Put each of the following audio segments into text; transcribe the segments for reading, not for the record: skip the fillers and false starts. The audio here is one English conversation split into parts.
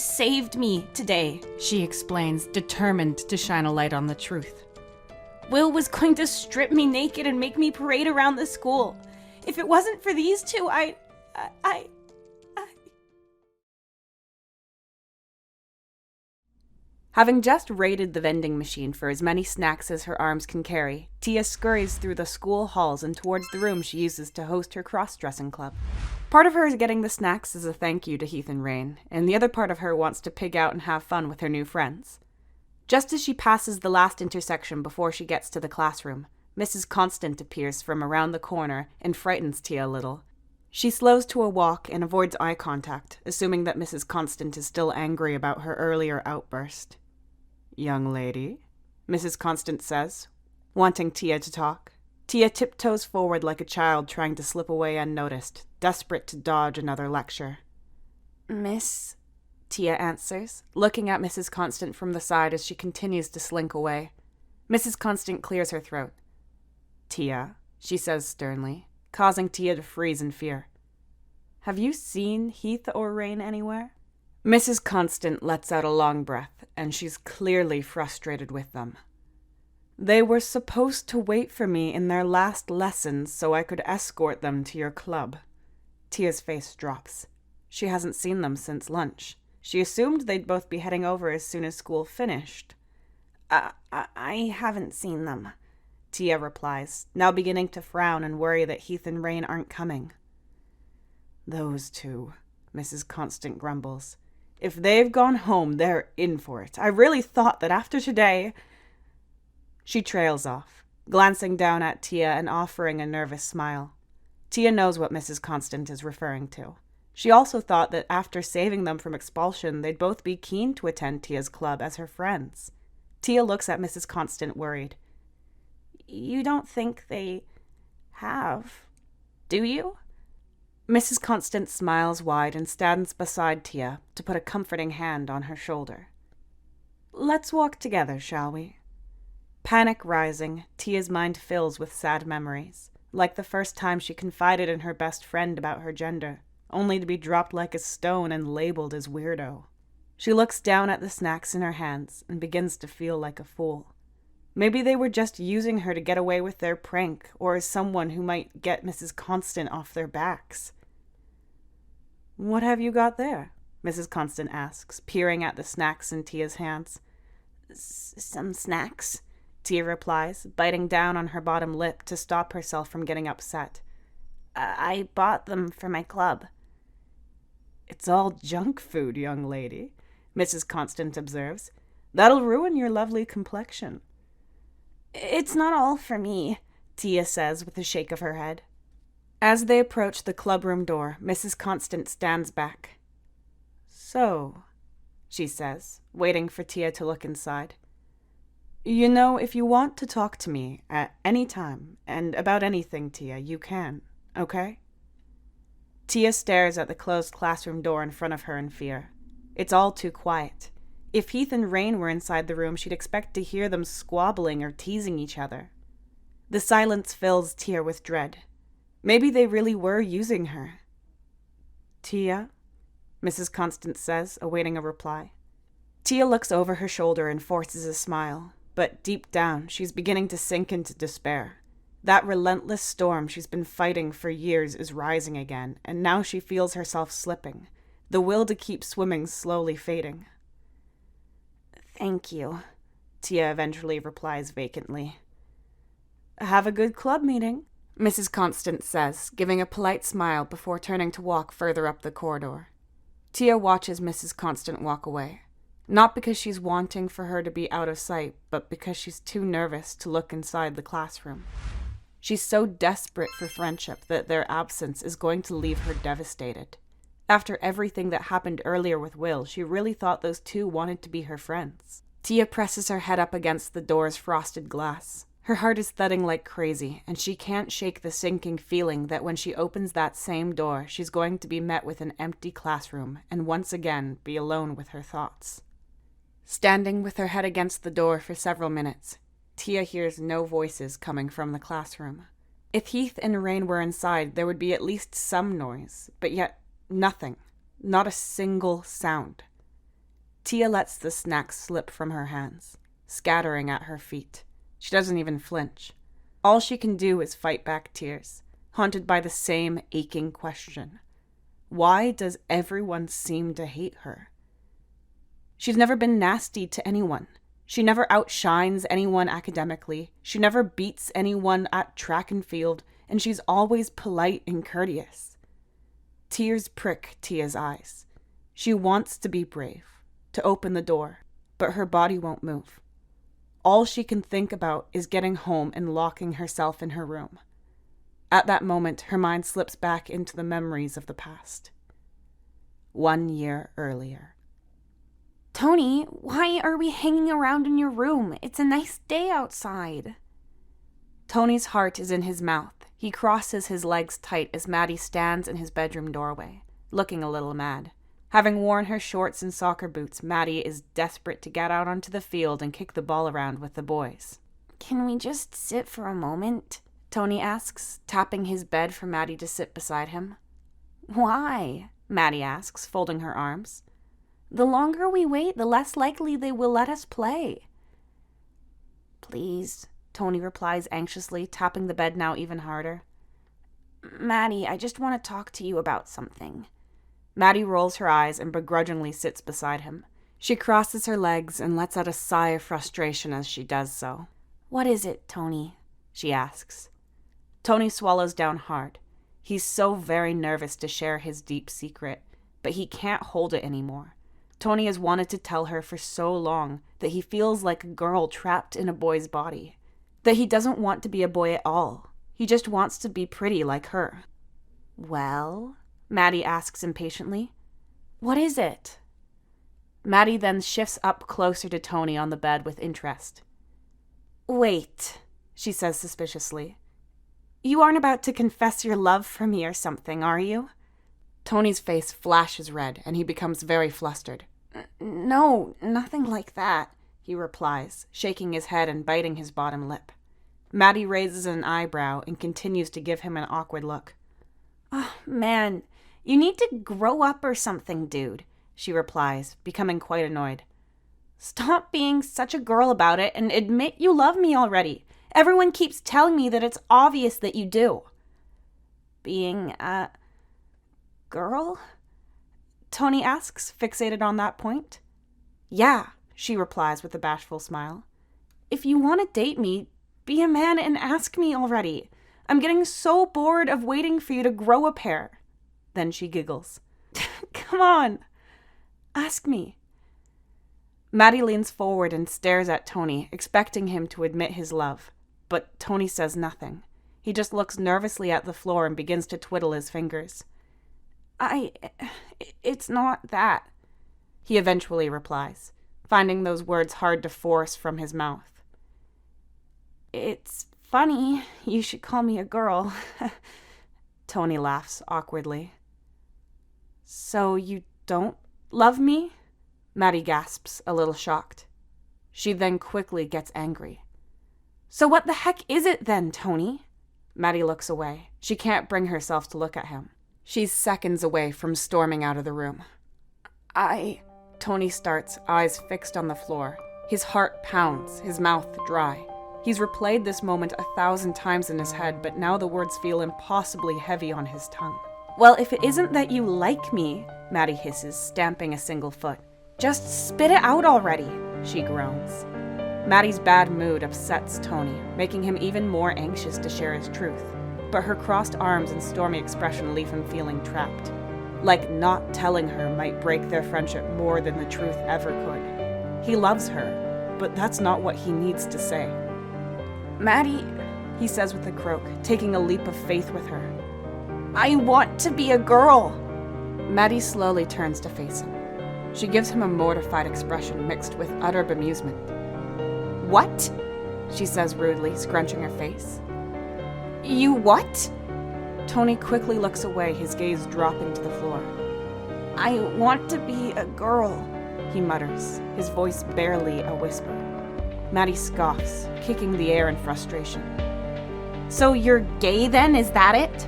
saved me today, she explains, determined to shine a light on the truth. Will was going to strip me naked and make me parade around the school. If it wasn't for these two, Having just raided the vending machine for as many snacks as her arms can carry, Tia scurries through the school halls and towards the room she uses to host her cross-dressing club. Part of her is getting the snacks as a thank you to Heath and Rain, and the other part of her wants to pig out and have fun with her new friends. Just as she passes the last intersection before she gets to the classroom, Mrs. Constant appears from around the corner and frightens Tia a little. She slows to a walk and avoids eye contact, assuming that Mrs. Constant is still angry about her earlier outburst. "Young lady," Mrs. Constant says, wanting Tia to talk. Tia tiptoes forward like a child trying to slip away unnoticed, desperate to dodge another lecture. "Miss," Tia answers, looking at Mrs. Constant from the side as she continues to slink away. Mrs. Constant clears her throat. "Tia," she says sternly, causing Tia to freeze in fear. "Have you seen Heath or Rain anywhere?" Mrs. Constant lets out a long breath, and she's clearly frustrated with them. "They were supposed to wait for me in their last lessons so I could escort them to your club." Tia's face drops. She hasn't seen them since lunch. She assumed they'd both be heading over as soon as school finished. I haven't seen them," Tia replies, now beginning to frown and worry that Heath and Rain aren't coming. "Those two," Mrs. Constant grumbles. "If they've gone home, they're in for it. I really thought that after today—" She trails off, glancing down at Tia and offering a nervous smile. Tia knows what Mrs. Constant is referring to. She also thought that after saving them from expulsion, they'd both be keen to attend Tia's club as her friends. Tia looks at Mrs. Constant worried. "You don't think they have, do you?" Mrs. Constant smiles wide and stands beside Tia to put a comforting hand on her shoulder. "Let's walk together, shall we?" Panic rising, Tia's mind fills with sad memories, like the first time she confided in her best friend about her gender, only to be dropped like a stone and labeled as weirdo. She looks down at the snacks in her hands and begins to feel like a fool. Maybe they were just using her to get away with their prank, or as someone who might get Mrs. Constant off their backs. "What have you got there?" Mrs. Constant asks, peering at the snacks in Tia's hands. Some snacks," Tia replies, biting down on her bottom lip to stop herself from getting upset. I bought them for my club." "It's all junk food, young lady," Mrs. Constant observes. "That'll ruin your lovely complexion." "It's not all for me," Tia says with a shake of her head. As they approach the clubroom door, Mrs. Constant stands back. "So," she says, waiting for Tia to look inside. "You know, if you want to talk to me at any time, and about anything, Tia, you can, okay?" Tia stares at the closed classroom door in front of her in fear. It's all too quiet. If Heath and Rain were inside the room, she'd expect to hear them squabbling or teasing each other. The silence fills Tia with dread. Maybe they really were using her. "Tia?" Mrs. Constant says, awaiting a reply. Tia looks over her shoulder and forces a smile, but deep down, she's beginning to sink into despair. That relentless storm she's been fighting for years is rising again, and now she feels herself slipping, the will to keep swimming slowly fading. "Thank you," Tia eventually replies vacantly. "Have a good club meeting," Mrs. Constant says, giving a polite smile before turning to walk further up the corridor. Tia watches Mrs. Constant walk away, not because she's wanting for her to be out of sight, but because she's too nervous to look inside the classroom. She's so desperate for friendship that their absence is going to leave her devastated. After everything that happened earlier with Will, she really thought those two wanted to be her friends. Tia presses her head up against the door's frosted glass. Her heart is thudding like crazy, and she can't shake the sinking feeling that when she opens that same door, she's going to be met with an empty classroom and once again be alone with her thoughts. Standing with her head against the door for several minutes, Tia hears no voices coming from the classroom. If Heath and Rain were inside, there would be at least some noise, but yet nothing, not a single sound. Tia lets the snacks slip from her hands, scattering at her feet. She doesn't even flinch. All she can do is fight back tears, haunted by the same aching question. Why does everyone seem to hate her? She's never been nasty to anyone. She never outshines anyone academically. She never beats anyone at track and field, and she's always polite and courteous. Tears prick Tia's eyes. She wants to be brave, to open the door, but her body won't move. All she can think about is getting home and locking herself in her room. At that moment, her mind slips back into the memories of the past. 1 year earlier. Tony, why are we hanging around in your room? It's a nice day outside. Tony's heart is in his mouth. He crosses his legs tight as Maddie stands in his bedroom doorway, looking a little mad. Having worn her shorts and soccer boots, Maddie is desperate to get out onto the field and kick the ball around with the boys. Can we just sit for a moment? Tony asks, tapping his bed for Maddie to sit beside him. Why? Maddie asks, folding her arms. The longer we wait, the less likely they will let us play. Please, Tony replies anxiously, tapping the bed now even harder. Maddie, I just want to talk to you about something. Maddie rolls her eyes and begrudgingly sits beside him. She crosses her legs and lets out a sigh of frustration as she does so. What is it, Tony? She asks. Tony swallows down hard. He's so very nervous to share his deep secret, but he can't hold it anymore. Tony has wanted to tell her for so long that he feels like a girl trapped in a boy's body. That he doesn't want to be a boy at all. He just wants to be pretty like her. Well? Maddie asks impatiently. What is it? Maddie then shifts up closer to Tony on the bed with interest. Wait, she says suspiciously. You aren't about to confess your love for me or something, are you? Tony's face flashes red, and he becomes very flustered. No, nothing like that, he replies, shaking his head and biting his bottom lip. Maddie raises an eyebrow and continues to give him an awkward look. Oh, man, you need to grow up or something, dude, she replies, becoming quite annoyed. Stop being such a girl about it and admit you love me already. Everyone keeps telling me that it's obvious that you do. Being a girl? Tony asks, fixated on that point. Yeah, she replies with a bashful smile. If you want to date me, be a man and ask me already. I'm getting so bored of waiting for you to grow a pair. Then she giggles. Come on, ask me. Maddie leans forward and stares at Tony, expecting him to admit his love. But Tony says nothing. He just looks nervously at the floor and begins to twiddle his fingers. It's not that, he eventually replies, finding those words hard to force from his mouth. It's funny you should call me a girl. Tony laughs awkwardly. So you don't love me? Maddie gasps, a little shocked. She then quickly gets angry. So what the heck is it then, Tony? Maddie looks away. She can't bring herself to look at him. She's seconds away from storming out of the room. Tony starts, eyes fixed on the floor. His heart pounds, his mouth dry. He's replayed this moment 1,000 times in his head, but now the words feel impossibly heavy on his tongue. Well, if it isn't that you like me, Maddie hisses, stamping a single foot. Just spit it out already, she groans. Maddie's bad mood upsets Tony, making him even more anxious to share his truth. But her crossed arms and stormy expression leave him feeling trapped. Like not telling her might break their friendship more than the truth ever could. He loves her, but that's not what he needs to say. Maddie, he says with a croak, taking a leap of faith with her. I want to be a girl. Maddie slowly turns to face him. She gives him a mortified expression mixed with utter bemusement. What? She says rudely, scrunching her face. You what? Tony quickly looks away, his gaze dropping to the floor. I want to be a girl, he mutters, his voice barely a whisper. Maddie scoffs, kicking the air in frustration. So you're gay then, is that it?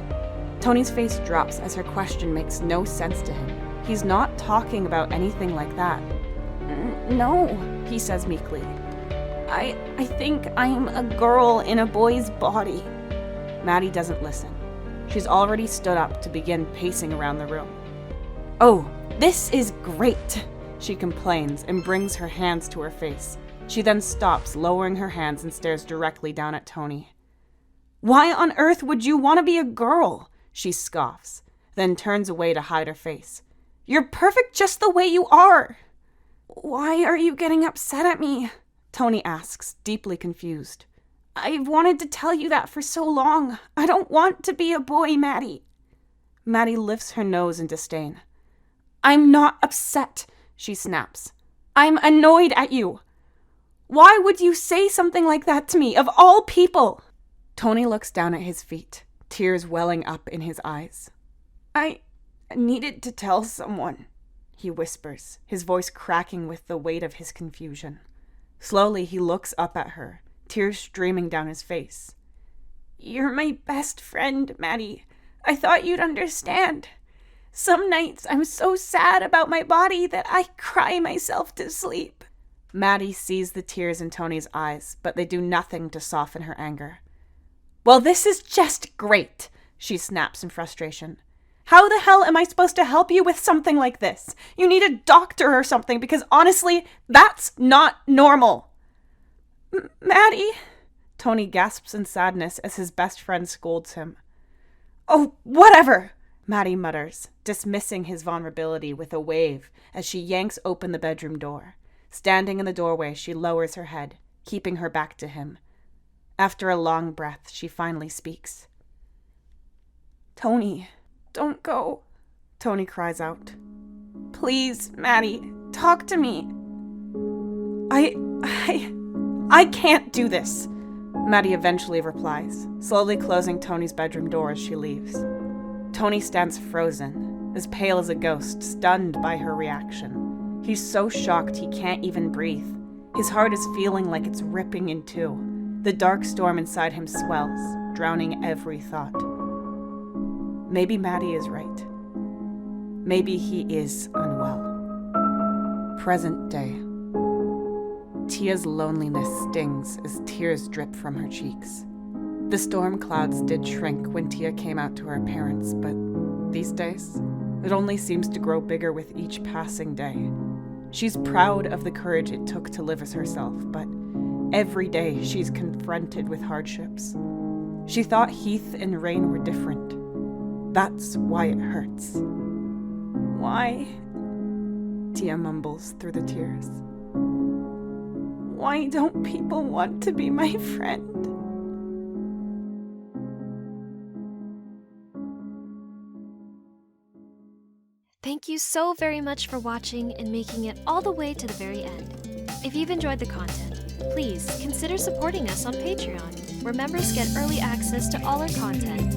Tony's face drops as her question makes no sense to him. He's not talking about anything like that. No, he says meekly. I think I'm a girl in a boy's body. Maddie doesn't listen. She's already stood up to begin pacing around the room. Oh, this is great, she complains and brings her hands to her face. She then stops, lowering her hands and stares directly down at Tony. Why on earth would you want to be a girl? She scoffs, then turns away to hide her face. You're perfect just the way you are. Why are you getting upset at me? Tony asks, deeply confused. I've wanted to tell you that for so long. I don't want to be a boy, Maddie. Maddie lifts her nose in disdain. I'm not upset, she snaps. I'm annoyed at you. Why would you say something like that to me, of all people? Tony looks down at his feet, tears welling up in his eyes. I needed to tell someone, he whispers, his voice cracking with the weight of his confusion. Slowly, he looks up at her, tears streaming down his face. You're my best friend, Maddie. I thought you'd understand. Some nights I'm so sad about my body that I cry myself to sleep. Maddie sees the tears in Tony's eyes, but they do nothing to soften her anger. Well, this is just great, she snaps in frustration. How the hell am I supposed to help you with something like this? You need a doctor or something, because honestly, that's not normal. Maddie? Tony gasps in sadness as his best friend scolds him. Oh, whatever, Maddie mutters, dismissing his vulnerability with a wave as she yanks open the bedroom door. Standing in the doorway, she lowers her head, keeping her back to him. After a long breath, she finally speaks. Tony, don't go, Tony cries out. Please, Maddie, talk to me. I can't do this, Maddie eventually replies, slowly closing Tony's bedroom door as she leaves. Tony stands frozen, as pale as a ghost, stunned by her reaction. He's so shocked he can't even breathe. His heart is feeling like it's ripping in two. The dark storm inside him swells, drowning every thought. Maybe Maddie is right. Maybe he is unwell. Present day. Tia's loneliness stings as tears drip from her cheeks. The storm clouds did shrink when Tia came out to her parents, but these days, it only seems to grow bigger with each passing day. She's proud of the courage it took to live as herself, but every day she's confronted with hardships. She thought Heath and Rain were different. That's why it hurts. Why? Tia mumbles through the tears. Why don't people want to be my friend? Thank you so very much for watching and making it all the way to the very end. If you've enjoyed the content, please consider supporting us on Patreon, where members get early access to all our content.